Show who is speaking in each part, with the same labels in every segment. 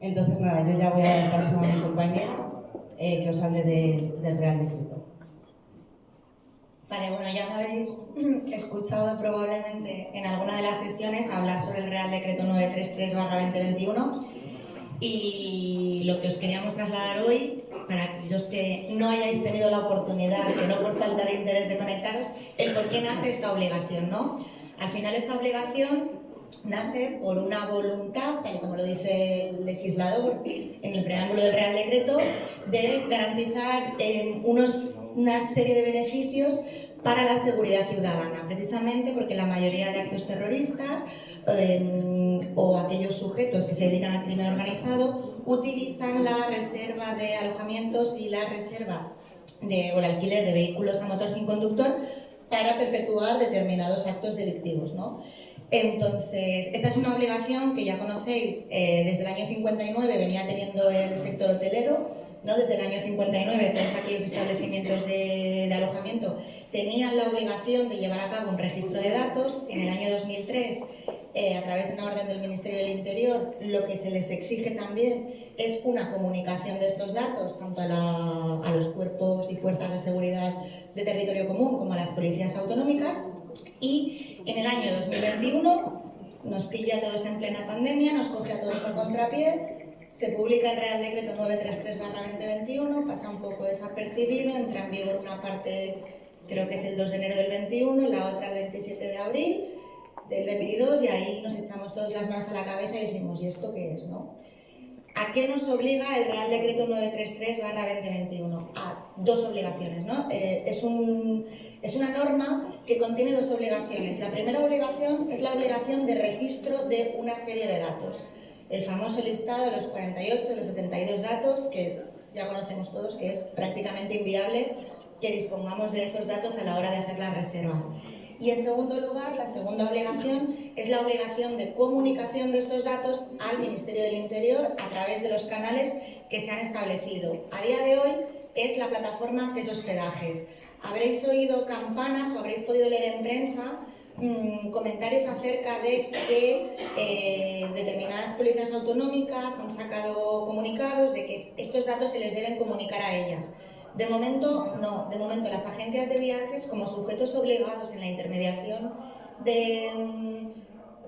Speaker 1: Entonces, nada, yo ya voy a dar paso a mi compañera que os hable del Real Decreto.
Speaker 2: Vale, bueno, ya me habréis escuchado probablemente en alguna de las sesiones hablar sobre el Real Decreto 933/2021 y lo que os queríamos trasladar hoy, para los que no hayáis tenido la oportunidad, que no por falta de interés de conectaros, el por qué nace esta obligación, ¿no? Al final esta obligación nace por una voluntad, tal y como lo dice el legislador en el preámbulo del Real Decreto, de garantizar una serie de beneficios para la seguridad ciudadana, precisamente porque la mayoría de actos terroristas o aquellos sujetos que se dedican al crimen organizado utilizan la reserva de alojamientos y la reserva o el alquiler de vehículos a motor sin conductor para perpetuar determinados actos delictivos, ¿no? Entonces, esta es una obligación que ya conocéis, desde el año 59 venía teniendo el sector hotelero, ¿no? Desde el año 59 todos aquellos establecimientos de alojamiento tenían la obligación de llevar a cabo un registro de datos. En el año 2003, a través de una orden del Ministerio del Interior, lo que se les exige también es una comunicación de estos datos, tanto a los cuerpos y fuerzas de seguridad de territorio común como a las policías autonómicas. Y en el año 2021 nos pilla a todos en plena pandemia, nos coge a todos a contrapié, se publica el Real Decreto 933/2021, pasa un poco desapercibido, entra en vigor una parte, creo que es el 2 de enero del 21, la otra el 27 de abril del 22, y ahí nos echamos todas las manos a la cabeza y decimos, ¿y esto qué es, no? ¿A qué nos obliga el Real Decreto 933/2021? A dos obligaciones, ¿no? Es una norma que contiene dos obligaciones. La primera obligación es la obligación de registro de una serie de datos. El famoso listado de los 48, de los 72 datos, que ya conocemos todos, que es prácticamente inviable que dispongamos de esos datos a la hora de hacer las reservas. Y en segundo lugar, la segunda obligación es la obligación de comunicación de estos datos al Ministerio del Interior a través de los canales que se han establecido. A día de hoy es la plataforma SES Hospedajes. Habréis oído campanas o habréis podido leer en prensa comentarios acerca de que determinadas policías autonómicas han sacado comunicados de que estos datos se les deben comunicar a ellas. De momento, no. De momento, las agencias de viajes, como sujetos obligados en la intermediación de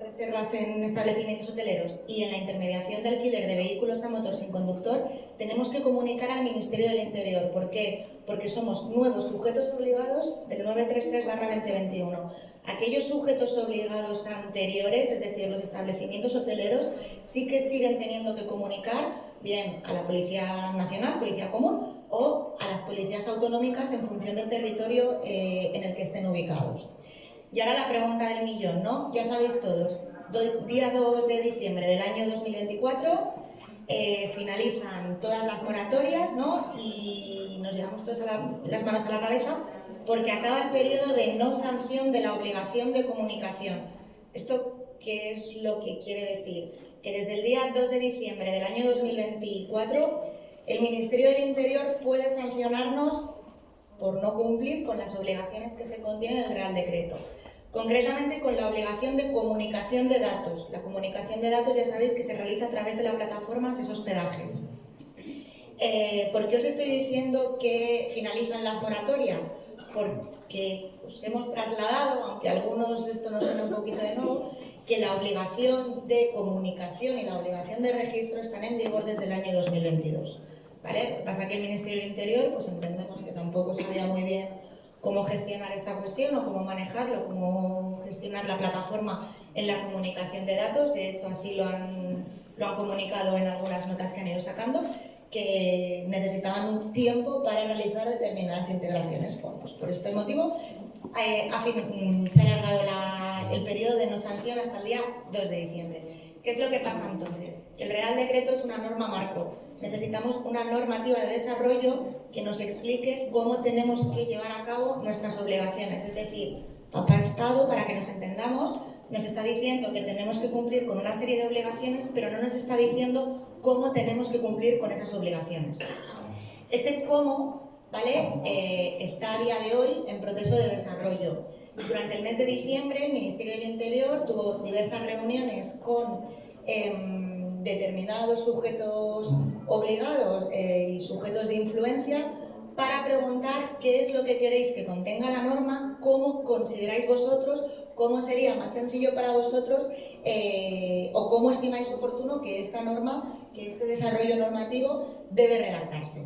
Speaker 2: reservas en establecimientos hoteleros y en la intermediación de alquiler de vehículos a motor sin conductor, tenemos que comunicar al Ministerio del Interior. ¿Por qué? Porque somos nuevos sujetos obligados del 933/2021. Aquellos sujetos obligados anteriores, es decir, los establecimientos hoteleros, sí que siguen teniendo que comunicar bien a la Policía Nacional, Policía Común, o a las policías autonómicas en función del territorio en el que estén ubicados. Y ahora la pregunta del millón, ¿no? Ya sabéis todos, día 2 de diciembre del año 2024 finalizan todas las moratorias, ¿no? Y nos llevamos todas las manos a la cabeza porque acaba el periodo de no sanción de la obligación de comunicación. ¿Esto qué es lo que quiere decir? Que desde el día 2 de diciembre del año 2024 el Ministerio del Interior puede sancionarnos por no cumplir con las obligaciones que se contienen en el Real Decreto. Concretamente con la obligación de comunicación de datos. La comunicación de datos ya sabéis que se realiza a través de la plataforma SES Hospedajes. ¿Por qué os estoy diciendo que finalizan las moratorias? Porque os hemos trasladado, aunque a algunos esto nos suena un poquito de nuevo, que la obligación de comunicación y la obligación de registro están en vigor desde el año 2022. ¿Vale? Lo que pasa es que el Ministerio del Interior, pues entendemos que tampoco sabía muy bien cómo gestionar esta cuestión o cómo manejarlo, cómo gestionar la plataforma en la comunicación de datos. De hecho, así lo han comunicado en algunas notas que han ido sacando, que necesitaban un tiempo para realizar determinadas integraciones. Bueno, pues por este motivo se ha alargado el periodo de no sanción hasta el día 2 de diciembre. ¿Qué es lo que pasa entonces? Que el Real Decreto es una norma marco. Necesitamos una normativa de desarrollo que nos explique cómo tenemos que llevar a cabo nuestras obligaciones. Es decir, Papá Estado, para que nos entendamos, nos está diciendo que tenemos que cumplir con una serie de obligaciones, pero no nos está diciendo cómo tenemos que cumplir con esas obligaciones. Este cómo, ¿vale? Está a día de hoy en proceso de desarrollo. Durante el mes de diciembre, el Ministerio del Interior tuvo diversas reuniones con determinados sujetos obligados y sujetos de influencia para preguntar qué es lo que queréis que contenga la norma, cómo consideráis vosotros, cómo sería más sencillo para vosotros o cómo estimáis oportuno que esta norma, que este desarrollo normativo debe redactarse.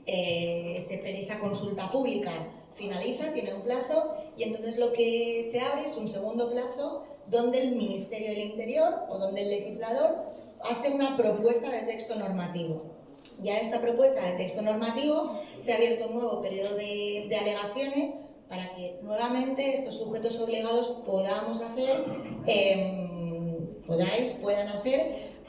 Speaker 2: Esa consulta pública finaliza, tiene un plazo y entonces lo que se abre es un segundo plazo donde el Ministerio del Interior o donde el legislador hace una propuesta de texto normativo. Ya esta propuesta de texto normativo se ha abierto un nuevo periodo de alegaciones para que nuevamente estos sujetos obligados puedan hacer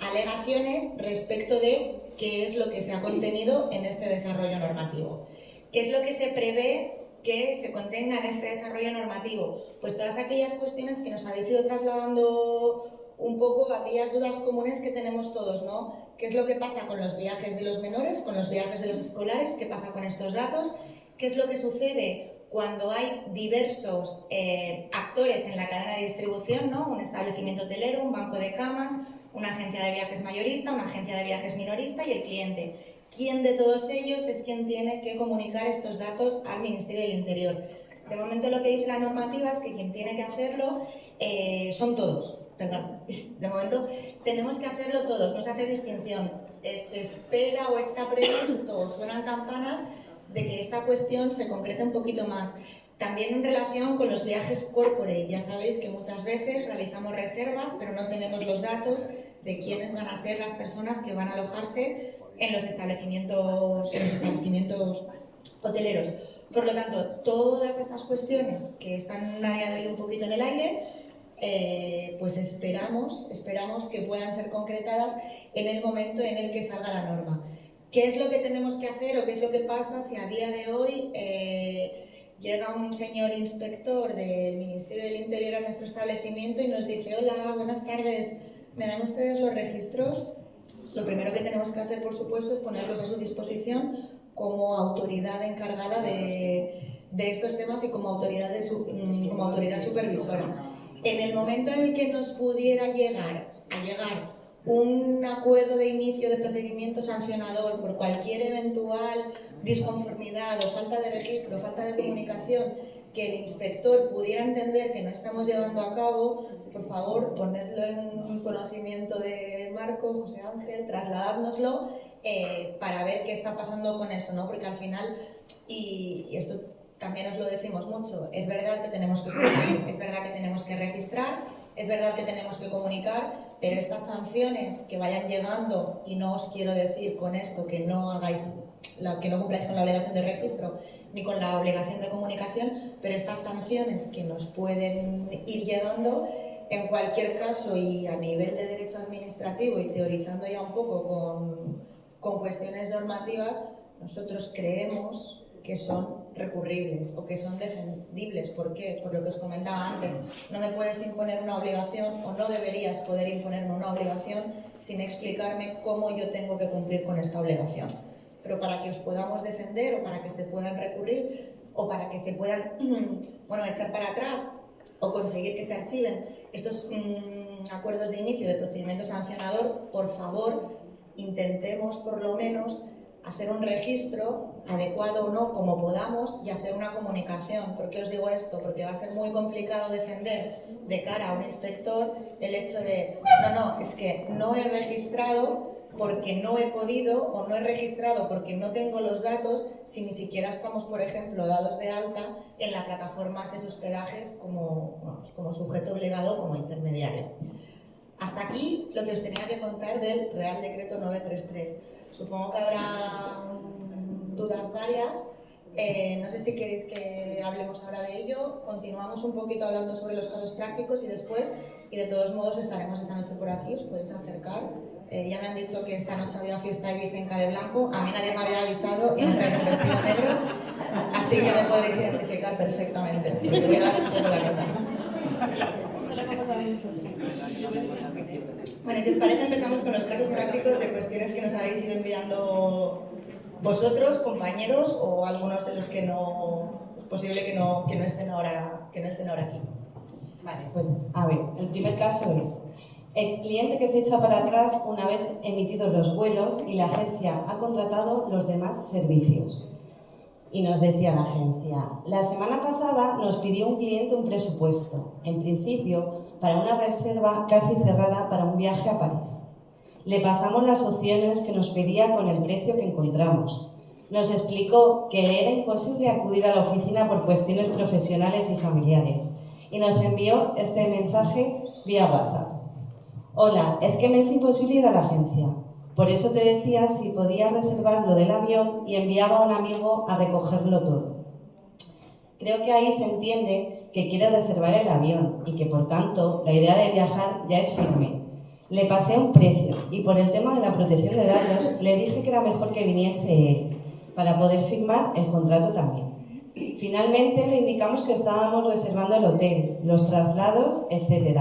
Speaker 2: alegaciones respecto de qué es lo que se ha contenido en este desarrollo normativo. ¿Qué es lo que se prevé que se contenga en este desarrollo normativo? Pues todas aquellas cuestiones que nos habéis ido trasladando un poco, aquellas dudas comunes que tenemos todos, ¿no? ¿Qué es lo que pasa con los viajes de los menores, con los viajes de los escolares? ¿Qué pasa con estos datos? ¿Qué es lo que sucede cuando hay diversos actores en la cadena de distribución, ¿no? Un establecimiento hotelero, un banco de camas, una agencia de viajes mayorista, una agencia de viajes minorista y el cliente? ¿Quién de todos ellos es quien tiene que comunicar estos datos al Ministerio del Interior? De momento lo que dice la normativa es que quien tiene que hacerlo son todos. Perdón, de momento tenemos que hacerlo todos, no se hace distinción. Se espera o está previsto o suenan campanas de que esta cuestión se concrete un poquito más. También en relación con los viajes corporate, ya sabéis que muchas veces realizamos reservas pero no tenemos los datos de quiénes van a ser las personas que van a alojarse en los establecimientos hoteleros. Por lo tanto, todas estas cuestiones que están a día de hoy un poquito en el aire, pues esperamos que puedan ser concretadas en el momento en el que salga la norma. ¿Qué es lo que tenemos que hacer o qué es lo que pasa si a día de hoy llega un señor inspector del Ministerio del Interior a nuestro establecimiento y nos dice: hola, buenas tardes, ¿me dan ustedes los registros? Lo primero que tenemos que hacer, por supuesto, es ponerlos a su disposición como autoridad encargada de estos temas y como autoridad supervisora. En el momento en el que nos pudiera llegar un acuerdo de inicio de procedimiento sancionador por cualquier eventual disconformidad o falta de registro, falta de comunicación que el inspector pudiera entender que no estamos llevando a cabo, por favor, ponedlo en conocimiento de Marco, José Ángel, trasladádnoslo para ver qué está pasando con eso, ¿no? Porque al final, y esto también os lo decimos mucho, es verdad que tenemos que cumplir, es verdad que tenemos que registrar, es verdad que tenemos que comunicar, pero estas sanciones que vayan llegando, y no os quiero decir con esto que no cumpláis con la obligación de registro ni con la obligación de comunicación, pero estas sanciones que nos pueden ir llegando, en cualquier caso y a nivel de derecho administrativo y teorizando ya un poco con cuestiones normativas, nosotros creemos que son recurribles o que son defendibles. ¿Por qué? Por lo que os comentaba antes, no me puedes imponer una obligación o no deberías poder imponerme una obligación sin explicarme cómo yo tengo que cumplir con esta obligación. Pero para que os podamos defender o para que se puedan recurrir o para que se puedan echar para atrás o conseguir que se archiven estos acuerdos de inicio de procedimiento sancionador, por favor, intentemos por lo menos hacer un registro adecuado o no, como podamos, y hacer una comunicación. ¿Por qué os digo esto? Porque va a ser muy complicado defender de cara a un inspector el hecho de es que no he registrado porque no he podido, o no he registrado porque no tengo los datos, si ni siquiera estamos, por ejemplo, dados de alta en la plataforma SES Hospedajes como sujeto obligado, como intermediario. Hasta aquí lo que os tenía que contar del Real Decreto 933. Supongo que habrá dudas varias. No sé si queréis que hablemos ahora de ello. Continuamos un poquito hablando sobre los casos prácticos y después, y de todos modos estaremos esta noche por aquí, os podéis acercar. Ya me han dicho que esta noche había fiesta y Vicenca de blanco. A mí nadie me había avisado y me he traído un vestido negro, así que me podéis identificar perfectamente, porque voy a dar un poco la nota. Bueno, si os parece, empezamos con los casos prácticos de cuestiones que nos habéis ido enviando vosotros, compañeros, o algunos de los que no es posible que no estén ahora aquí.
Speaker 1: Vale, pues a ver, el primer caso es El cliente que se echa para atrás una vez emitidos los vuelos y la agencia ha contratado los demás servicios. Y nos decía la agencia, la semana pasada nos pidió un cliente un presupuesto, en principio para una reserva casi cerrada para un viaje a París. Le pasamos las opciones que nos pedía con el precio que encontramos. Nos explicó que le era imposible acudir a la oficina por cuestiones profesionales y familiares y nos envió este mensaje vía WhatsApp. Hola, es que me es imposible ir a la agencia. Por eso te decía si podías reservar lo del avión y enviaba a un amigo a recogerlo todo. Creo que ahí se entiende que quiere reservar el avión y que por tanto la idea de viajar ya es firme. Le pasé un precio y por el tema de la protección de datos le dije que era mejor que viniese él para poder firmar el contrato también. Finalmente le indicamos que estábamos reservando el hotel, los traslados, etc.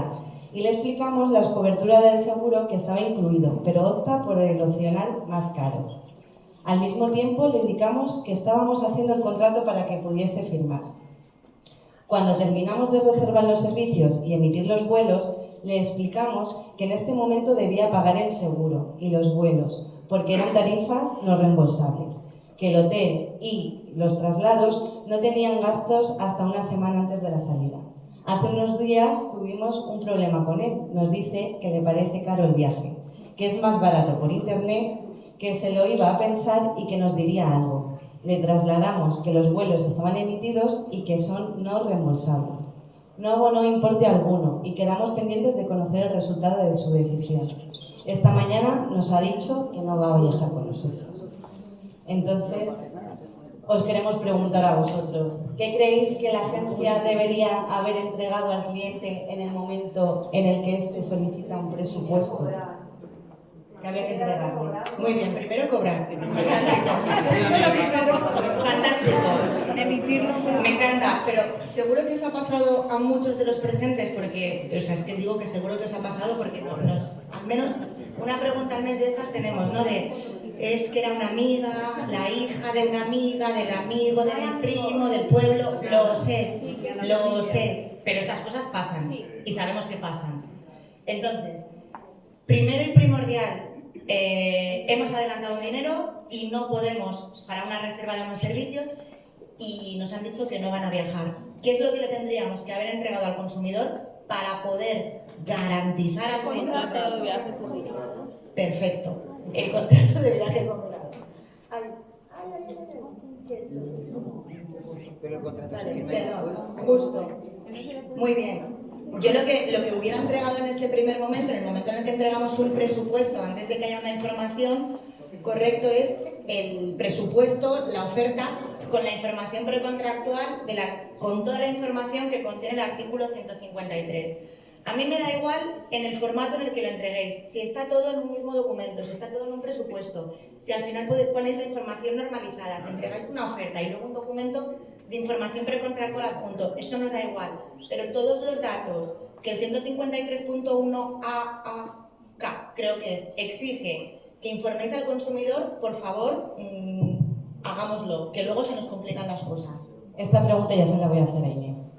Speaker 1: Y le explicamos las coberturas del seguro que estaba incluido, pero opta por el opcional más caro. Al mismo tiempo le indicamos que estábamos haciendo el contrato para que pudiese firmar. Cuando terminamos de reservar los servicios y emitir los vuelos, le explicamos que en este momento debía pagar el seguro y los vuelos, porque eran tarifas no reembolsables, que el hotel y los traslados no tenían gastos hasta una semana antes de la salida. Hace unos días tuvimos un problema con él. Nos dice que le parece caro el viaje, que es más barato por internet, que se lo iba a pensar y que nos diría algo. Le trasladamos que los vuelos estaban emitidos y que son no reembolsables. No abonó importe alguno y quedamos pendientes de conocer el resultado de su decisión. Esta mañana nos ha dicho que no va a viajar con nosotros. Entonces, os queremos preguntar a vosotros, ¿qué creéis que la agencia debería haber entregado al cliente en el momento en el que éste solicita un presupuesto? Que había que entregarle.
Speaker 2: Muy bien, primero cobrar. Fantástico.
Speaker 3: Emitirlo.
Speaker 2: Me encanta, pero seguro que os ha pasado a muchos de los presentes, porque, o sea, es que digo que seguro que os ha pasado porque al menos una pregunta al mes de estas tenemos, ¿no? Es que era una amiga, la hija de una amiga, del amigo de mi primo, del pueblo, lo sé, pero estas cosas pasan y sabemos que pasan. Entonces, primero y primordial, hemos adelantado un dinero y no podemos para una reserva de unos servicios y nos han dicho que no van a viajar. ¿Qué es lo que le tendríamos que haber entregado al consumidor para poder garantizar al
Speaker 3: Contrato de viaje combinado.
Speaker 2: Perfecto. El contrato de viaje combinado. Ay, ¿qué he hecho?
Speaker 4: Pero el contrato se
Speaker 2: Vale,
Speaker 4: firma
Speaker 2: perdón,
Speaker 4: después.
Speaker 2: justo. Muy bien. Yo lo que hubiera entregado en este primer momento, en el momento en el que entregamos un presupuesto, antes de que haya una información, correcto es el presupuesto, la oferta, con la información precontractual, con toda la información que contiene el artículo 153. A mí me da igual en el formato en el que lo entreguéis, si está todo en un mismo documento, si está todo en un presupuesto, si al final ponéis la información normalizada, si entregáis una oferta y luego un documento de información precontractual adjunto, esto nos da igual, pero todos los datos que el 153.1 K, creo que es, exige que informéis al consumidor, por favor, hagámoslo, que luego se nos complican las cosas.
Speaker 1: Esta pregunta ya se la voy a hacer a Inés.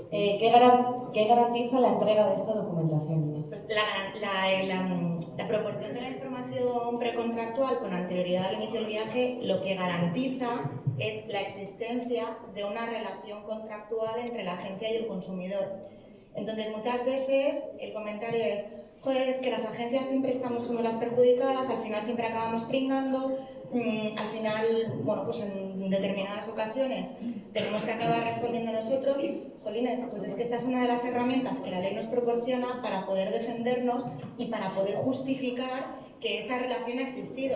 Speaker 1: ¿Qué garantiza la entrega de esta documentación, Inés?
Speaker 2: Pues la proporción de la información precontractual con anterioridad al inicio del viaje lo que garantiza es la existencia de una relación contractual entre la agencia y el consumidor. Entonces, muchas veces el comentario es: joder, es que las agencias siempre somos las perjudicadas, al final siempre acabamos pringando, al final, bueno, pues en determinadas ocasiones tenemos que acabar respondiendo nosotros. Jolines, pues es que esta es una de las herramientas que la ley nos proporciona para poder defendernos y para poder justificar que esa relación ha existido.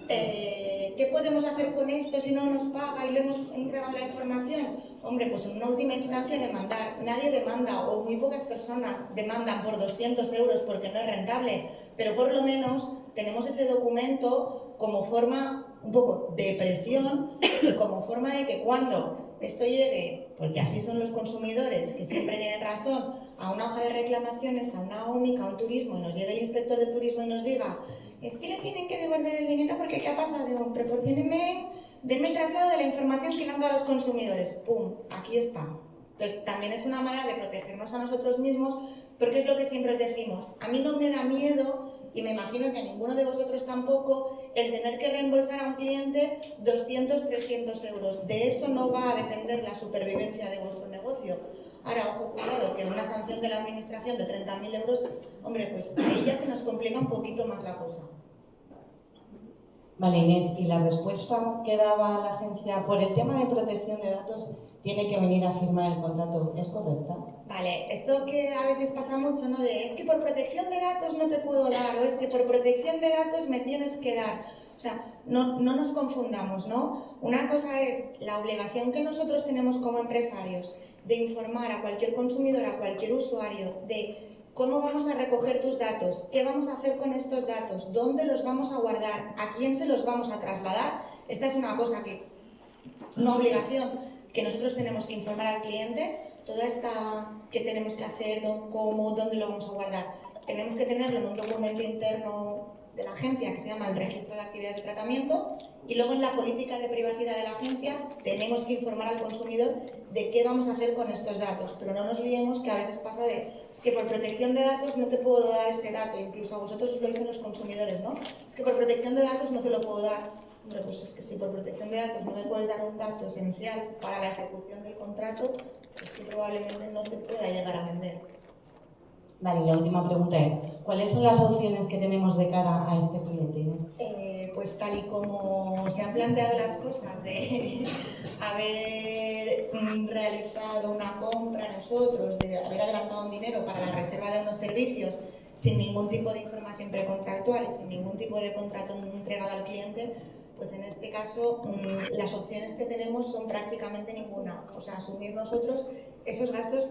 Speaker 2: ¿Qué podemos hacer con esto si no nos paga y le hemos entregado la información? Hombre, pues en una última instancia demandar. Nadie demanda, o muy pocas personas demandan por 200 euros porque no es rentable, pero por lo menos tenemos ese documento como forma un poco de presión y como forma de que cuando esto llegue, porque así son los consumidores, que siempre tienen razón, a una hoja de reclamaciones, a una OMIC, a un turismo, y nos llegue el inspector de turismo y nos diga: es que le tienen que devolver el dinero porque ¿qué ha pasado? Proporciónenme, denme el traslado de la información que le han dado a los consumidores. ¡Pum! Aquí está. Entonces también es una manera de protegernos a nosotros mismos, Porque es lo que siempre os decimos. A mí no me da miedo, y me imagino que a ninguno de vosotros tampoco, el tener que reembolsar a un cliente 200, 300 euros. De eso no va a depender la supervivencia de vuestro negocio. Ahora, ojo, cuidado, que una sanción de la administración de 30.000 euros, hombre, pues ahí ya se nos complica un poquito más la cosa.
Speaker 1: Vale, Inés, y la respuesta que daba la agencia por el tema de protección de datos tiene que venir a firmar el contrato, ¿es correcta?
Speaker 2: Vale, esto que a veces pasa mucho, ¿no? De es que por protección de datos no te puedo dar, o es que por protección de datos me tienes que dar. O sea, no nos confundamos, ¿no? Una cosa es la obligación que nosotros tenemos como empresarios de informar a cualquier consumidor, a cualquier usuario, de cómo vamos a recoger tus datos, qué vamos a hacer con estos datos, dónde los vamos a guardar, a quién se los vamos a trasladar. Esta es una cosa una obligación que nosotros tenemos que informar al cliente, toda esta que tenemos que hacer, cómo, dónde lo vamos a guardar. Tenemos que tenerlo en un documento interno de la agencia que se llama el Registro de Actividades de Tratamiento, y luego en la política de privacidad de la agencia tenemos que informar al consumidor de qué vamos a hacer con estos datos, pero no nos liemos, que a veces pasa es que por protección de datos no te puedo dar este dato, incluso a vosotros os lo dicen los consumidores, ¿no? Es que por protección de datos no te lo puedo dar. Hombre, pues es que si por protección de datos no me puedes dar un dato esencial para la ejecución del contrato, es que probablemente no te pueda llegar a vender.
Speaker 1: Vale, y la última pregunta es, ¿cuáles son las opciones que tenemos de cara a este cliente, Inés?
Speaker 2: Pues tal y como se han planteado las cosas de haber realizado una compra nosotros, de haber adelantado un dinero para la reserva de unos servicios sin ningún tipo de información precontractual y sin ningún tipo de contrato entregado al cliente, pues en este caso las opciones que tenemos son prácticamente ninguna. O sea, asumir nosotros esos gastos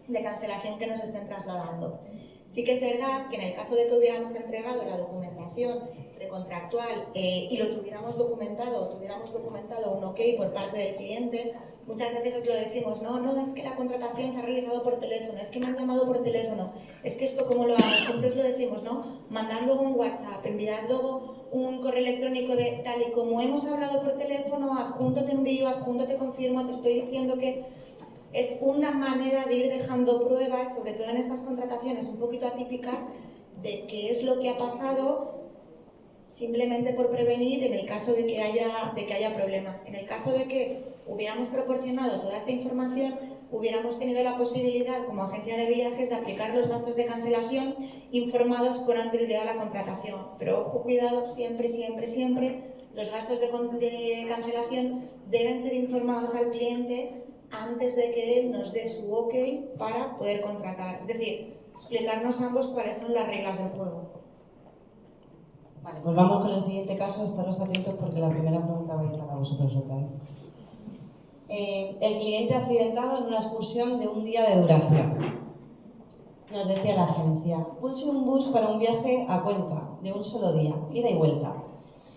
Speaker 2: de cancelación que nos estén trasladando. Sí que es verdad que en el caso de que hubiéramos entregado la documentación precontractual y lo tuviéramos documentado un ok por parte del cliente, muchas veces os lo decimos, no, es que la contratación se ha realizado por teléfono, es que me han llamado por teléfono, es que esto cómo lo hago, siempre os lo decimos, ¿no? Mandad luego un WhatsApp, enviad luego un correo electrónico de tal y como hemos hablado por teléfono, adjunto te envío, adjunto te confirmo, te estoy diciendo que... Es una manera de ir dejando pruebas, sobre todo en estas contrataciones un poquito atípicas, de qué es lo que ha pasado, simplemente por prevenir en el caso de que haya problemas. En el caso de que hubiéramos proporcionado toda esta información, hubiéramos tenido la posibilidad como agencia de viajes de aplicar los gastos de cancelación informados con anterioridad a la contratación. Pero ojo, cuidado, siempre, los gastos de cancelación deben ser informados al cliente antes de que él nos dé su ok para poder contratar. Es decir, explicarnos ambos cuáles son las reglas del juego.
Speaker 1: Vale, pues vamos con el siguiente caso, estaros atentos porque la primera pregunta va a ir para vosotros otra vez. El cliente accidentado en una excursión de un día de duración. Nos decía la agencia, pulse un bus para un viaje a Cuenca de un solo día, ida y vuelta.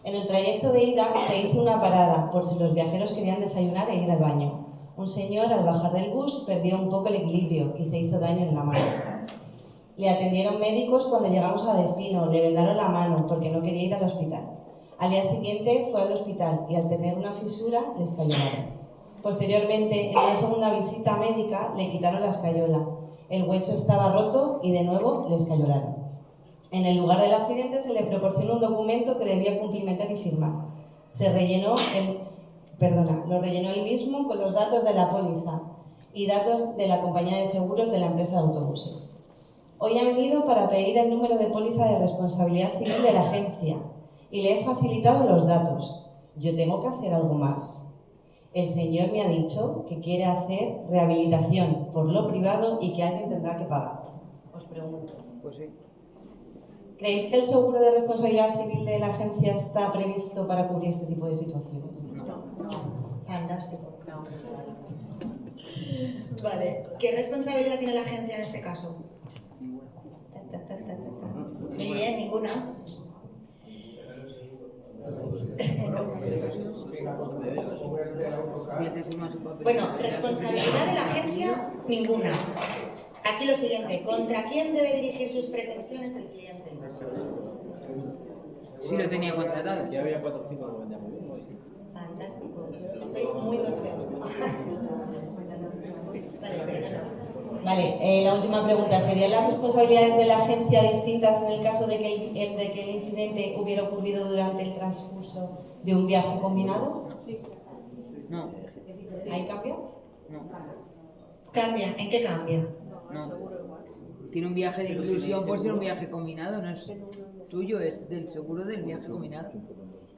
Speaker 1: En el trayecto de ida se hizo una parada por si los viajeros querían desayunar e ir al baño. Un señor, al bajar del bus, perdió un poco el equilibrio y se hizo daño en la mano. Le atendieron médicos cuando llegamos a destino, le vendaron la mano porque no quería ir al hospital. Al día siguiente fue al hospital y al tener una fisura le escayolaron. Posteriormente, en una segunda visita médica, le quitaron la escayola. El hueso estaba roto y de nuevo le escayolaron. En el lugar del accidente se le proporcionó un documento que debía cumplimentar y firmar. Lo rellenó él mismo con los datos de la póliza y datos de la compañía de seguros de la empresa de autobuses. Hoy ha venido para pedir el número de póliza de responsabilidad civil de la agencia y le he facilitado los datos. ¿Yo tengo que hacer algo más? El señor me ha dicho que quiere hacer rehabilitación por lo privado y que alguien tendrá que pagar. Os pregunto.
Speaker 4: Pues sí.
Speaker 1: ¿Creéis que el seguro de responsabilidad civil de la agencia está previsto para cubrir este tipo de situaciones?
Speaker 2: No. Fantástico. No. Vale. ¿Qué responsabilidad tiene la agencia en este caso? Muy bien, ninguna. Bueno, responsabilidad de la agencia, ninguna. Aquí lo siguiente, ¿contra quién debe dirigir sus pretensiones el cliente?
Speaker 4: Sí lo tenía contratado.
Speaker 5: Ya había 4 o 5 que lo vendían muy bien.
Speaker 2: Fantástico. Estoy muy golpeado. Vale, perdona.
Speaker 1: Vale, la última pregunta. ¿Serían las responsabilidades de la agencia distintas en el caso de que el incidente hubiera ocurrido durante el transcurso de un viaje combinado?
Speaker 4: No,
Speaker 1: ¿Ahí cambia?
Speaker 4: no,
Speaker 2: ¿Cambia? ¿En qué cambia?
Speaker 4: no. Tiene un viaje de inclusión por ser un viaje combinado, no es tuyo, es del seguro del viaje combinado.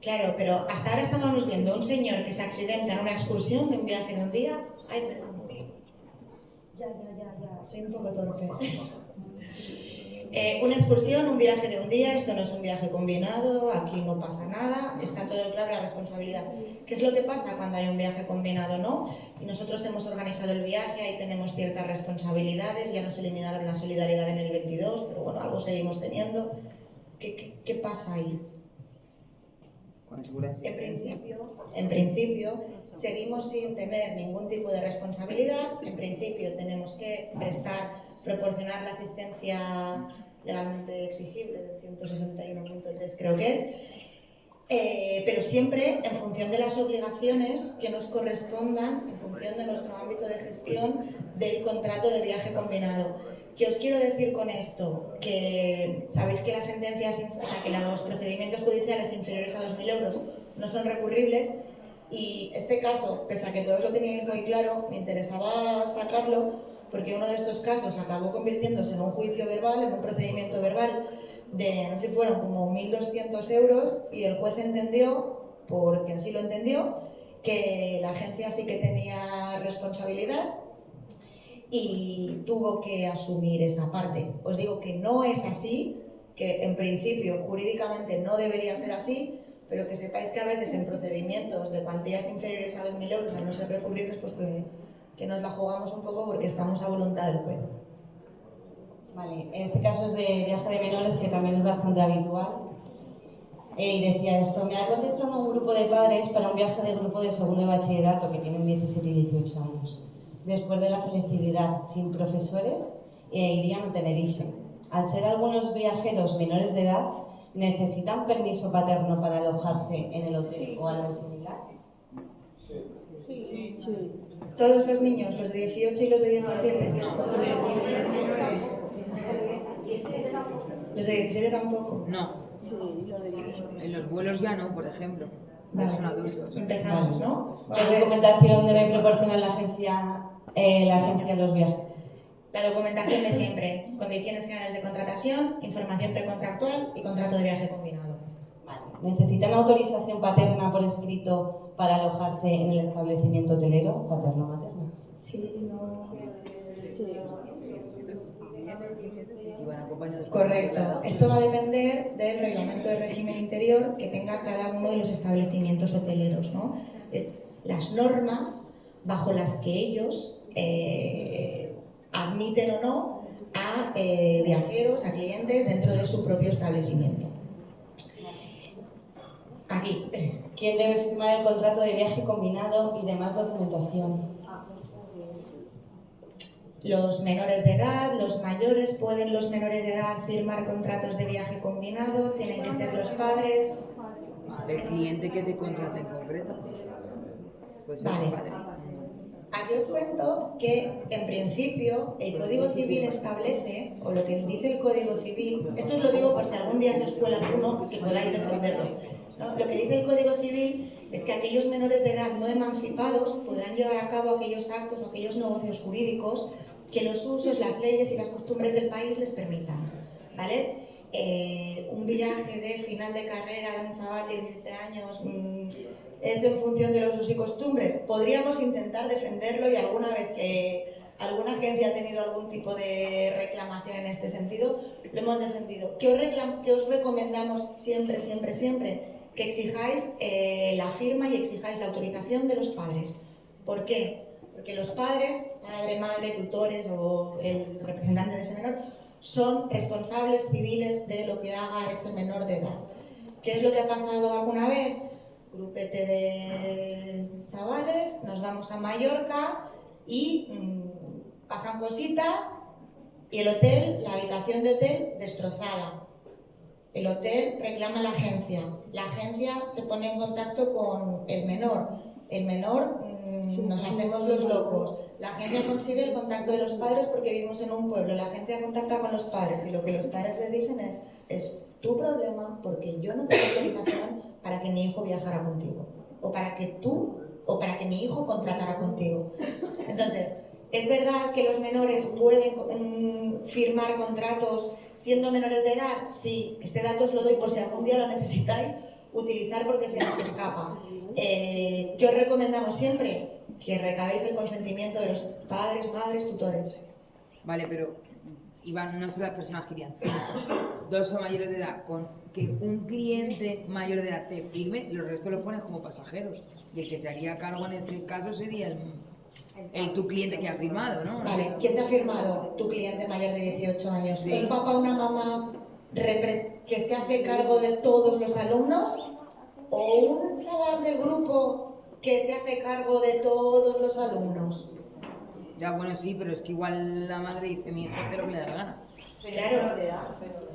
Speaker 2: Claro, pero hasta ahora estábamos viendo un señor que se accidenta en una excursión de un viaje de un día. Ay, perdón. Ya, soy un poco torpe. Una excursión, un viaje de un día, esto no es un viaje combinado, aquí no pasa nada, está todo claro la responsabilidad. ¿Qué es lo que pasa cuando hay un viaje combinado? No, y nosotros hemos organizado el viaje, ahí tenemos ciertas responsabilidades, ya nos eliminaron la solidaridad en el 22, pero bueno, algo seguimos teniendo. ¿Qué pasa ahí?
Speaker 4: Con seguro de asistencia.
Speaker 2: En principio, seguimos sin tener ningún tipo de responsabilidad. En principio, tenemos que proporcionar la asistencia legalmente exigible del 161.3, creo que es, pero siempre en función de las obligaciones que nos correspondan, en función de nuestro ámbito de gestión del contrato de viaje combinado. ¿Qué os quiero decir con esto? Que sabéis que las sentencias, o sea, que los procedimientos judiciales inferiores a 2.000 euros no son recurribles, y este caso, pese a que todos lo teníais muy claro, me interesaba sacarlo porque uno de estos casos acabó convirtiéndose en un juicio verbal, en un procedimiento verbal de, no sé si fueron como 1.200 euros, y el juez entendió, porque así lo entendió, que la agencia sí que tenía responsabilidad y tuvo que asumir esa parte. Os digo que no es así, que en principio jurídicamente no debería ser así, pero que sepáis que a veces en procedimientos de cuantías inferiores a 2.000 euros, al no ser recurribles, pues que nos la jugamos un poco porque estamos a voluntad del juez.
Speaker 1: Vale, este caso es de viaje de menores, que también es bastante habitual. Y decía esto: me ha contactado un grupo de padres para un viaje de grupo de segundo de bachillerato que tienen 17 y 18 años. Después de la selectividad, sin profesores, irían a Tenerife. Al ser algunos viajeros menores de edad, ¿necesitan permiso paterno para alojarse en el hotel o algo similar?
Speaker 3: Sí.
Speaker 2: ¿Todos los niños, los de 18 y los de 17? ¿Los de 17 tampoco?
Speaker 4: No. En los vuelos ya no, por ejemplo. Ya son adultos.
Speaker 2: Empezamos, ¿no?
Speaker 1: ¿Qué documentación debe proporcionar la agencia a los viajes?
Speaker 2: La documentación de siempre, condiciones generales de contratación, información precontractual y contrato de viaje combinado.
Speaker 1: Vale. ¿Necesitan autorización paterna por escrito para alojarse en el establecimiento hotelero? ¿Paterno-materna?
Speaker 2: Sí, no.
Speaker 4: Y van acompañados.
Speaker 2: Correcto. Esto va a depender del reglamento de régimen interior que tenga cada uno de los establecimientos hoteleros, ¿no? Es las normas bajo las que ellos admiten o no a viajeros, a clientes dentro de su propio establecimiento. Aquí.
Speaker 1: ¿Quién debe firmar el contrato de viaje combinado y demás documentación?
Speaker 2: Los menores de edad, los mayores, ¿pueden los menores de edad firmar contratos de viaje combinado? ¿Tienen que ser los padres?
Speaker 4: El cliente que te contrata en concreto. Pues
Speaker 2: Vale.
Speaker 4: el padre.
Speaker 2: Aquí os cuento que, en principio, el Código Civil establece, o lo que dice el Código Civil, esto os lo digo por si algún día se os cuela alguno, que podáis defenderlo, ¿no? Lo que dice el Código Civil es que aquellos menores de edad no emancipados podrán llevar a cabo aquellos actos o aquellos negocios jurídicos que los usos, las leyes y las costumbres del país les permitan, ¿vale? Un viaje de final de carrera de un chaval de 17 años es en función de los usos y costumbres. Podríamos intentar defenderlo, y alguna vez que alguna agencia ha tenido algún tipo de reclamación en este sentido, lo hemos defendido. ¿Qué os recomendamos siempre? Que exijáis la firma y exijáis la autorización de los padres. ¿Por qué? Porque los padres, padre, madre, tutores o el representante de ese menor, son responsables civiles de lo que haga ese menor de edad. ¿Qué es lo que ha pasado alguna vez? Grupete de chavales, nos vamos a Mallorca y pasan cositas, y el hotel, la habitación de hotel destrozada. El hotel reclama a la agencia se pone en contacto con el menor nos hacemos los locos. La agencia consigue el contacto de los padres porque vivimos en un pueblo. La agencia contacta con los padres y lo que los padres le dicen es tu problema porque yo no tengo autorización para que mi hijo viajara contigo. O para que mi hijo contratara contigo. Entonces, ¿es verdad que los menores pueden firmar contratos siendo menores de edad? Sí, este dato os lo doy por si algún día lo necesitáis utilizar porque se nos escapa. ¿Qué os recomendamos siempre? Que recabéis el consentimiento de los padres, madres, tutores.
Speaker 4: Vale, pero Iván, no son las personas que irían 5, 2 son mayores de edad, con que un cliente mayor de edad te firme, los restos los pones como pasajeros. Y el que se haría cargo en ese caso sería tu cliente que ha firmado, ¿no?
Speaker 2: Vale, ¿quién te ha firmado? Tu cliente mayor de 18 años.
Speaker 4: Sí.
Speaker 2: ¿Un papá o una mamá que se hace cargo de todos los alumnos? ¿O un chaval del grupo que se hace cargo de todos los alumnos?
Speaker 4: Ya, bueno, sí, pero es que igual la madre dice, mi hijo hace lo que le da la gana.
Speaker 2: Claro,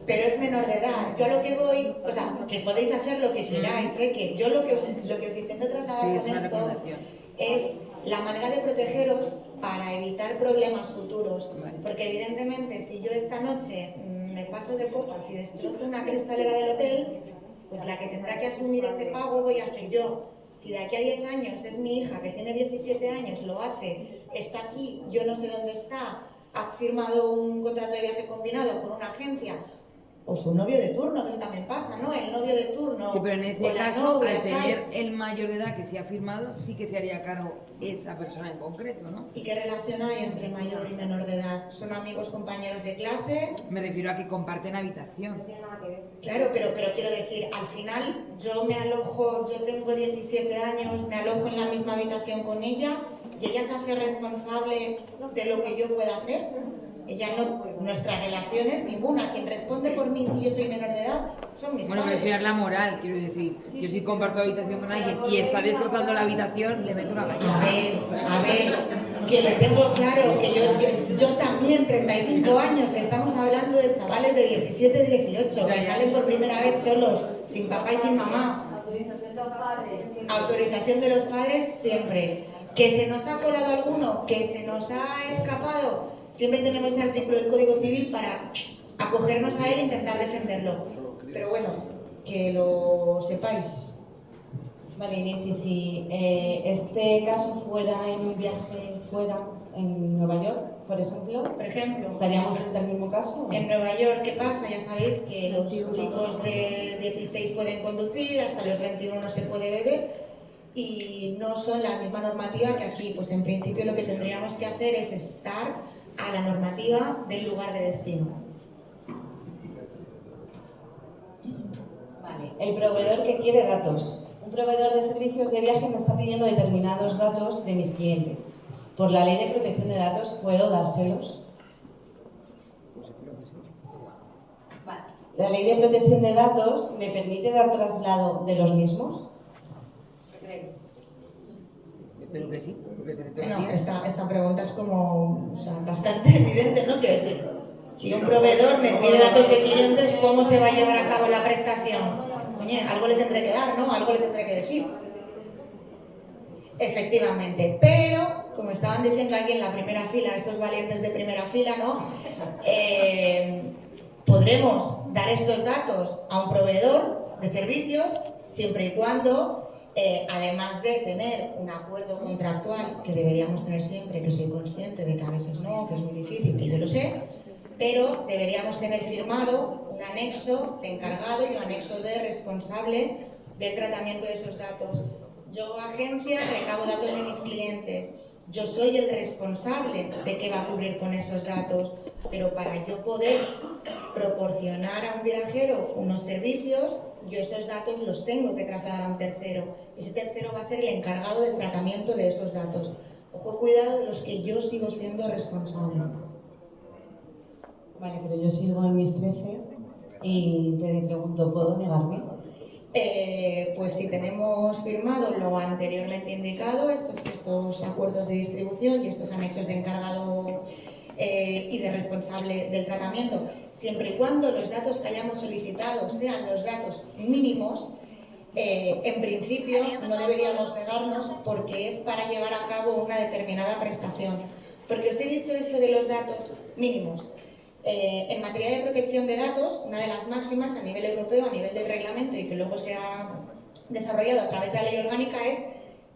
Speaker 2: pero es menor de edad. Yo a lo que voy, o sea, que podéis hacer lo que queráis, que yo lo que os intento trasladar
Speaker 4: Sí, es
Speaker 2: con
Speaker 4: una
Speaker 2: esto
Speaker 4: recomendación.
Speaker 2: es la manera de protegeros para evitar problemas futuros.
Speaker 4: Vale.
Speaker 2: Porque evidentemente si yo esta noche me paso de copas y destrozo una cristalera del hotel, pues la que tendrá que asumir ese pago voy a ser yo. Si de aquí a 10 años es mi hija que tiene 17 años, lo hace, está aquí, yo no sé dónde está, ha firmado un contrato de viaje combinado con una agencia, o su novio de turno, que eso también pasa, ¿no? El novio de turno.
Speaker 4: Sí, pero en ese
Speaker 2: o la
Speaker 4: caso,
Speaker 2: novia,
Speaker 4: al tener
Speaker 2: tal.
Speaker 4: el mayor de edad que se ha firmado, sí que se haría cargo esa persona en concreto, ¿no?
Speaker 2: ¿Y qué relación hay entre mayor y menor de edad? ¿Son amigos, compañeros de clase?
Speaker 4: Me refiero a que comparten habitación.
Speaker 2: Claro, pero quiero decir, al final yo me alojo, yo tengo 17 años, me alojo en la misma habitación con ella y ella se hace responsable de lo que yo pueda hacer. Ella no, nuestras relaciones, ninguna. Quien responde por mí si yo soy menor de edad son mis
Speaker 4: Bueno, pero
Speaker 2: padres.
Speaker 4: eso ya es la moral, quiero decir. Yo si comparto habitación con alguien y está destrozando la habitación, le meto una gallina.
Speaker 2: A ver, que lo tengo claro, que yo también, 35 años, que estamos hablando de chavales de 17, 18, que salen por primera vez solos, sin papá y sin mamá. Autorización de los padres siempre. Que se nos ha colado alguno, que se nos ha escapado, siempre tenemos ese artículo del Código Civil para acogernos a él e intentar defenderlo. Pero bueno, que lo sepáis.
Speaker 1: Vale, Inés, y si este caso fuera en un viaje fuera, en Nueva York, por ejemplo, ¿estaríamos frente al mismo caso?
Speaker 2: En Nueva York, ¿qué pasa? Ya sabéis que los chicos de 16 pueden conducir, hasta los 21 no se puede beber y no son la misma normativa que aquí. Pues en principio lo que tendríamos que hacer es estar a la normativa del lugar de destino.
Speaker 1: Vale, el proveedor que quiere datos. Un proveedor de servicios de viaje me está pidiendo determinados datos de mis clientes. Por la ley de protección de datos, ¿puedo dárselos? Vale. La ley de protección de datos me permite dar traslado de los mismos.
Speaker 4: Pero que sí, porque se
Speaker 2: Bueno, esta pregunta es como bastante evidente, ¿no? Quiero decir, si un proveedor me pide datos de clientes, ¿cómo se va a llevar a cabo la prestación? Coño, algo le tendré que dar, ¿no? Algo le tendré que decir. Efectivamente, pero, como estaban diciendo aquí en la primera fila, estos valientes de primera fila, ¿no? Podremos dar estos datos a un proveedor de servicios siempre y cuando, además de tener un acuerdo contractual que deberíamos tener siempre, que soy consciente de que a veces no, que es muy difícil, que yo lo sé, pero deberíamos tener firmado un anexo de encargado y un anexo de responsable del tratamiento de esos datos. Yo, agencia, recabo datos de mis clientes. Yo soy el responsable de qué va a ocurrir con esos datos, pero para yo poder proporcionar a un viajero unos servicios, yo esos datos los tengo que trasladar a un tercero. Ese tercero va a ser el encargado del tratamiento de esos datos. Ojo, cuidado de los que yo sigo siendo responsable.
Speaker 1: Vale, pero yo sigo en mis 13 y te pregunto, ¿puedo negarme?
Speaker 2: Pues si tenemos firmado lo anteriormente indicado, estos acuerdos de distribución y estos anexos de encargado y de responsable del tratamiento, siempre y cuando los datos que hayamos solicitado sean los datos mínimos, En principio no deberíamos negarnos porque es para llevar a cabo una determinada prestación. Porque os he dicho esto de los datos mínimos. En materia de protección de datos, una de las máximas a nivel europeo, a nivel del reglamento y que luego se ha desarrollado a través de la ley orgánica es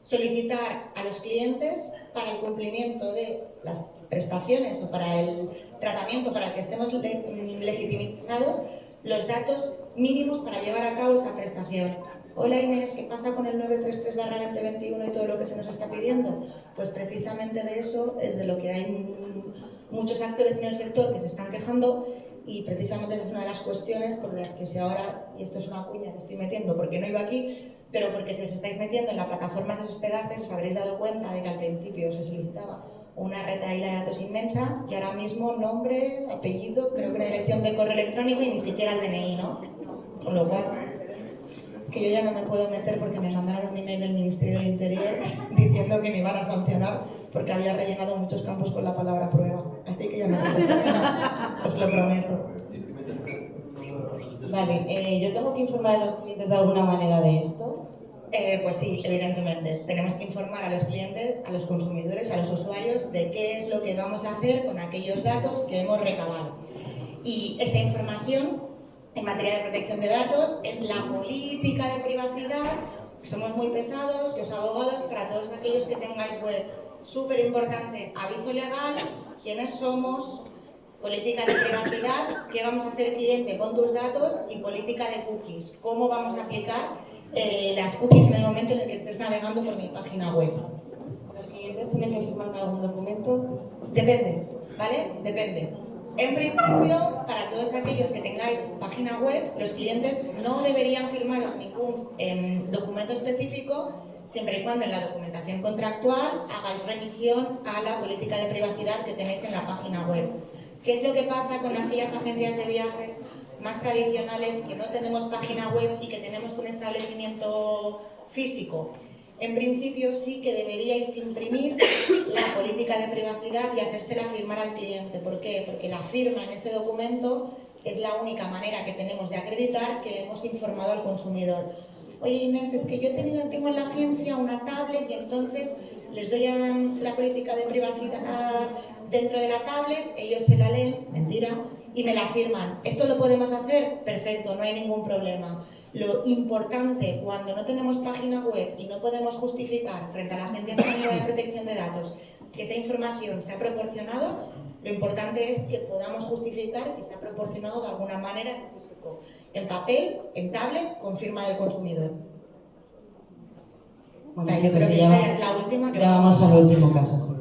Speaker 2: solicitar a los clientes para el cumplimiento de las prestaciones o para el tratamiento para el que estemos legitimizados los datos mínimos para llevar a cabo esa prestación. Hola Inés, ¿qué pasa con el 933/2021 y todo lo que se nos está pidiendo? Pues precisamente de eso es de lo que hay muchos actores en el sector que se están quejando y precisamente esa es una de las cuestiones por las que si ahora, y esto es una cuña que estoy metiendo porque no iba aquí, pero porque si os estáis metiendo en las plataformas de hospedajes os habréis dado cuenta de que al principio se solicitaba una retahíla de datos inmensa y ahora mismo nombre, apellido, creo que una dirección de correo electrónico y ni siquiera el DNI, ¿no? Con lo cual, es que yo ya no me puedo meter porque me mandaron un email del Ministerio del Interior diciendo que me iban a sancionar porque había rellenado muchos campos con la palabra prueba. Así que ya no me puedo meter, os lo prometo.
Speaker 1: Vale, ¿yo tengo que informar a los clientes de alguna manera de esto?
Speaker 2: Pues sí, evidentemente. Tenemos que informar a los clientes, a los consumidores, a los usuarios de qué es lo que vamos a hacer con aquellos datos que hemos recabado. Y esta información en materia de protección de datos es la política de privacidad. Somos muy pesados, los abogados, para todos aquellos que tengáis web. Súper importante, aviso legal, quiénes somos, política de privacidad, qué vamos a hacer cliente con tus datos y política de cookies, cómo vamos a aplicar las cookies en el momento en el que estés navegando por mi página web.
Speaker 1: ¿Los clientes tienen que firmarme algún documento?
Speaker 2: Depende, ¿vale? Depende. En principio, para todos aquellos que tengáis página web, los clientes no deberían firmaros ningún documento específico, siempre y cuando en la documentación contractual hagáis remisión a la política de privacidad que tenéis en la página web. ¿Qué es lo que pasa con aquellas agencias de viajes más tradicionales que no tenemos página web y que tenemos un establecimiento físico? En principio sí que deberíais imprimir la política de privacidad y hacérsela firmar al cliente. ¿Por qué? Porque la firma en ese documento es la única manera que tenemos de acreditar que hemos informado al consumidor. Oye Inés, es que yo tengo en la agencia una tablet y entonces les doy la política de privacidad dentro de la tablet, ellos se la leen, mentira, y me la firman. ¿Esto lo podemos hacer? Perfecto, no hay ningún problema. Lo importante cuando no tenemos página web y no podemos justificar frente a la Agencia Española de Protección de Datos que esa información se ha proporcionado, lo importante es que podamos justificar que se ha proporcionado de alguna manera en físico, en papel, en tablet, con firma del consumidor.
Speaker 1: Bueno,
Speaker 2: yo
Speaker 1: chicos,
Speaker 2: creo que
Speaker 1: ya,
Speaker 2: esta ya es la última.
Speaker 1: Ya vamos al último caso, sí.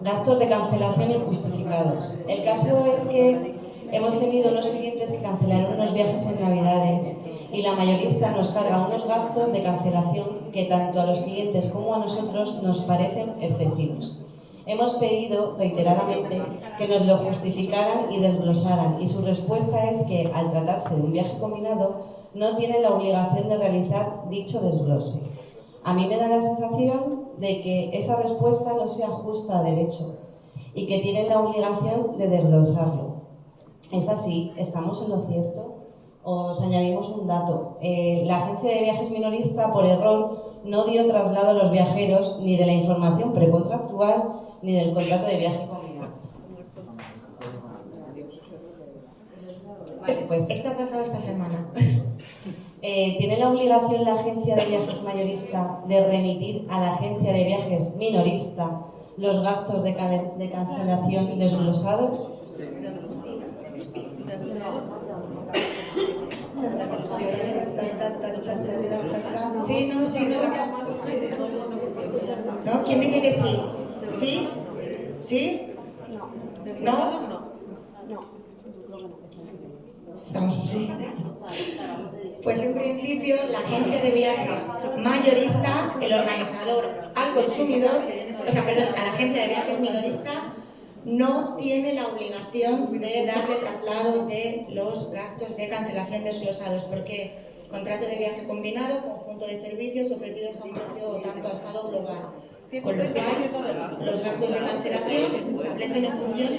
Speaker 1: Gastos de cancelación injustificados. El caso es que hemos tenido unos clientes que cancelaron unos viajes en Navidades y la mayorista nos carga unos gastos de cancelación que tanto a los clientes como a nosotros nos parecen excesivos. Hemos pedido reiteradamente que nos lo justificaran y desglosaran y su respuesta es que al tratarse de un viaje combinado no tienen la obligación de realizar dicho desglose. A mí me da la sensación de que esa respuesta no se ajusta a derecho y que tienen la obligación de desglosarlo. Es así, ¿estamos en lo cierto? Os añadimos un dato. La agencia de viajes minorista, por error, no dio traslado a los viajeros ni de la información precontractual ni del contrato de viaje combinado.
Speaker 2: Pues esto ha pasado esta semana.
Speaker 1: ¿Tiene la obligación la agencia de viajes mayorista de remitir a la agencia de viajes minorista los gastos de cancelación desglosados?
Speaker 2: Sí, no, sí, no. ¿No? ¿Quién dice que sí? ¿Sí? ¿Sí? ¿No? Estamos así. Pues en principio la agencia de viajes mayorista, el organizador al consumidor, a la agencia de viajes minorista no tiene la obligación de darle traslado de los gastos de cancelación desglosados, porque contrato de viaje combinado, conjunto de servicios ofrecidos a un precio tanto alzado global. Con lo cual, los gastos de cancelación se establecen en función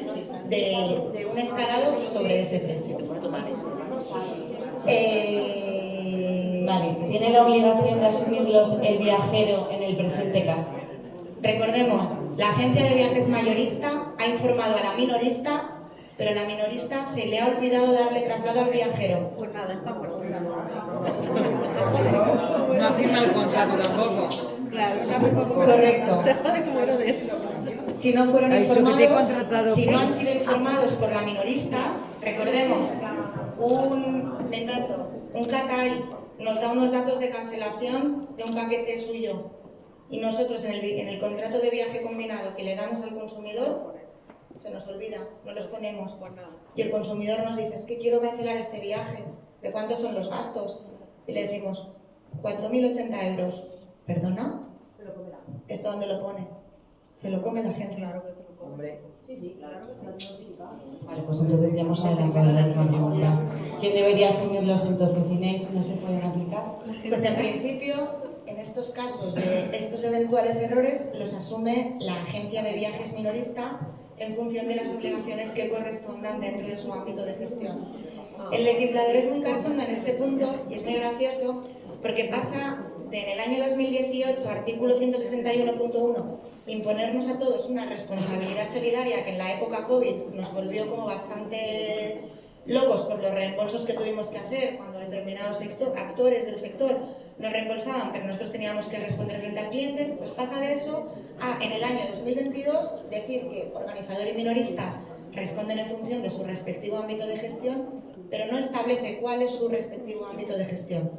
Speaker 2: de un escalado sobre ese precio.
Speaker 1: Vale, ¿tiene la obligación de asumirlos el viajero en el presente caso?
Speaker 2: Recordemos, la agencia de viajes mayorista ha informado a la minorista, pero a la minorista se le ha olvidado darle traslado al viajero.
Speaker 3: Pues nada, está por
Speaker 4: No firma el contrato tampoco.
Speaker 3: Claro, no me pongo
Speaker 2: Correcto.
Speaker 3: Se jode como lo de eso.
Speaker 2: Si no fueron
Speaker 4: Ha dicho que te he
Speaker 2: informados,
Speaker 4: contratado
Speaker 2: si no
Speaker 4: por-
Speaker 2: han sido informados por la minorista, recordemos, un Catay nos da unos datos de cancelación de un paquete suyo y nosotros en el contrato de viaje combinado que le damos al consumidor, se nos olvida, no los ponemos. Y el consumidor nos dice, es que quiero cancelar este viaje, ¿de cuántos son los gastos? Y le decimos, 4.080 euros. ¿Perdona? ¿Esto dónde lo pone? Se lo come la agencia.
Speaker 4: Hombre.
Speaker 1: Vale, pues entonces ya hemos adelantado la última pregunta. ¿Quién debería asumirlos entonces, Inés? ¿No se pueden aplicar?
Speaker 2: Pues en principio, en estos casos de estos eventuales errores, los asume la agencia de viajes minorista en función de las obligaciones que correspondan dentro de su ámbito de gestión. El legislador es muy cachondo en este punto y es muy gracioso porque pasa de en el año 2018, artículo 161.1, imponernos a todos una responsabilidad solidaria que en la época COVID nos volvió como bastante locos por los reembolsos que tuvimos que hacer cuando determinados actores del sector nos reembolsaban, pero nosotros teníamos que responder frente al cliente. Pues pasa de eso a, en el año 2022, decir que organizador y minorista responden en función de su respectivo ámbito de gestión, pero no establece cuál es su respectivo ámbito de gestión.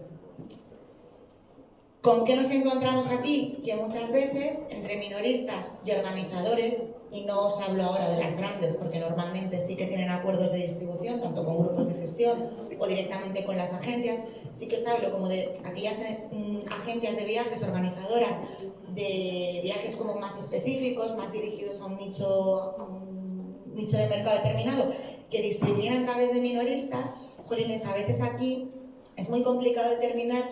Speaker 2: ¿Con qué nos encontramos aquí? Que muchas veces entre minoristas y organizadores, y no os hablo ahora de las grandes, porque normalmente sí que tienen acuerdos de distribución, tanto con grupos de gestión o directamente con las agencias, sí que os hablo como de aquellas agencias de viajes, organizadoras de viajes como más específicos, más dirigidos a un nicho de mercado determinado, que distribuyen a través de minoristas. Jolines, a veces aquí es muy complicado determinar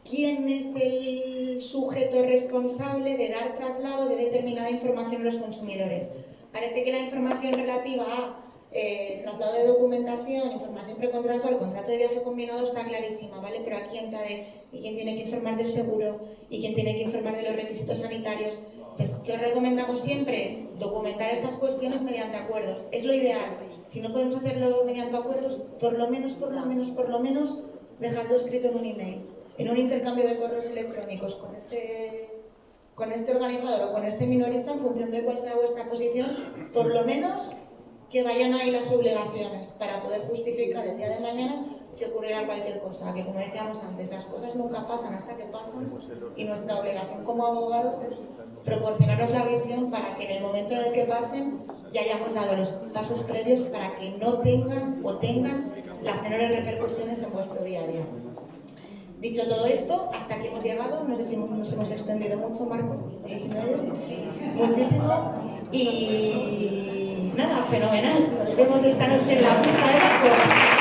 Speaker 2: quién es el sujeto responsable de dar traslado de determinada información a los consumidores. Parece que la información relativa a traslado de documentación, información precontractual, contrato de viaje combinado está clarísima, ¿vale? Pero aquí entra y quién tiene que informar del seguro y quién tiene que informar de los requisitos sanitarios. Entonces, ¿qué os recomendamos siempre? Documentar estas cuestiones mediante acuerdos. Es lo ideal. Si no podemos hacerlo mediante acuerdos, por lo menos, dejadlo escrito en un email, en un intercambio de correos electrónicos con este organizador o con este minorista, en función de cuál sea vuestra posición, por lo menos que vayan ahí las obligaciones para poder justificar el día de mañana si ocurriera cualquier cosa. Que como decíamos antes, las cosas nunca pasan hasta que pasan y nuestra obligación como abogados es proporcionaros la visión para que en el momento en el que pasen ya hayamos dado los pasos previos para que no tengan o tengan las menores repercusiones en vuestro día a día. Dicho todo esto, hasta aquí hemos llegado. No sé si nos hemos extendido mucho, Marco. No sé si me oyes. Muchísimo. Y nada, fenomenal. Nos vemos esta noche en la fiesta de Marco.